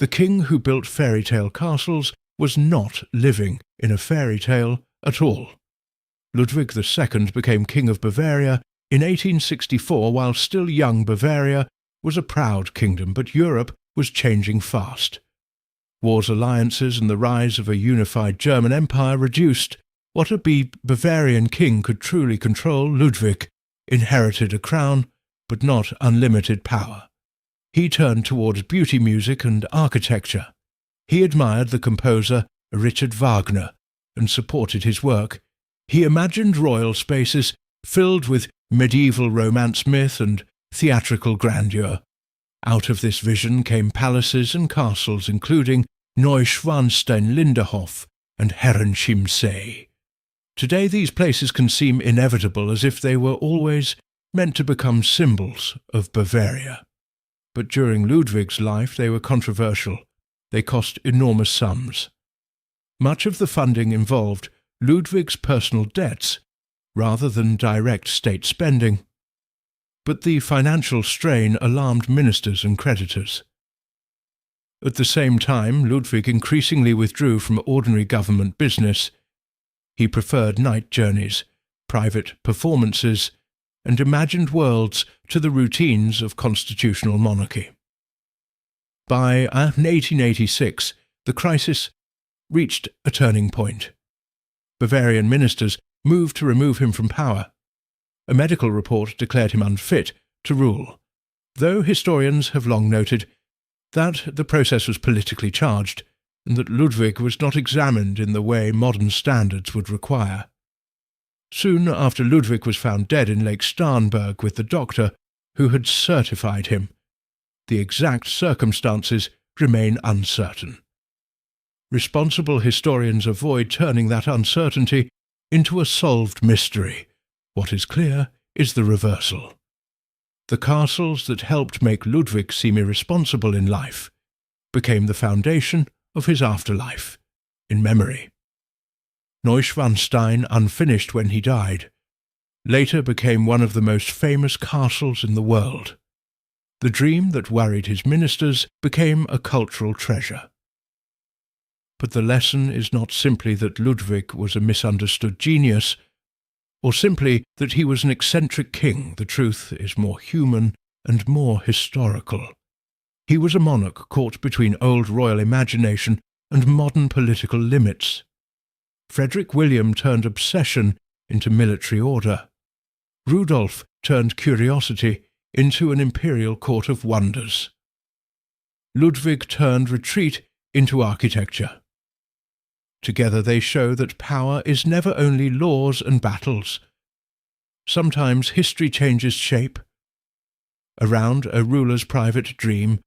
The king who built fairy tale castles was not living in a fairy tale at all. Ludwig II became King of Bavaria in 1864. While still young, Bavaria was a proud kingdom, but Europe was changing fast. Wars, alliances, and the rise of a unified German Empire reduced what a Bavarian king could truly control. Ludwig inherited a crown, but not unlimited power. He turned towards beauty, music, and architecture. He admired the composer Richard Wagner and supported his work. He imagined royal spaces filled with medieval romance myth and theatrical grandeur. Out of this vision came palaces and castles, including Neuschwanstein-Linderhof and Herrenchiemsee. Today these places can seem inevitable, as if they were always meant to become symbols of Bavaria. But during Ludwig's life they were controversial. They cost enormous sums. Much of the funding involved Ludwig's personal debts rather than direct state spending. But the financial strain alarmed ministers and creditors. At the same time, Ludwig increasingly withdrew from ordinary government business. He preferred night journeys, private performances, and imagined worlds to the routines of constitutional monarchy. By 1886, the crisis reached a turning point. Bavarian ministers moved to remove him from power. A medical report declared him unfit to rule, though historians have long noted that the process was politically charged and that Ludwig was not examined in the way modern standards would require. Soon after, Ludwig was found dead in Lake Starnberg with the doctor who had certified him. The exact circumstances remain uncertain. Responsible historians avoid turning that uncertainty into a solved mystery. What is clear is the reversal. The castles that helped make Ludwig seem irresponsible in life became the foundation of his afterlife, in memory. Neuschwanstein, unfinished when he died, later became one of the most famous castles in the world. The dream that worried his ministers became a cultural treasure. But the lesson is not simply that Ludwig was a misunderstood genius, or simply that he was an eccentric king. The truth is more human and more historical. He was a monarch caught between old royal imagination and modern political limits. Frederick William turned obsession into military order. Rudolph turned curiosity into an imperial court of wonders. Ludwig turned retreat into architecture. Together they show that power is never only laws and battles. Sometimes history changes shape. Around a ruler's private dream,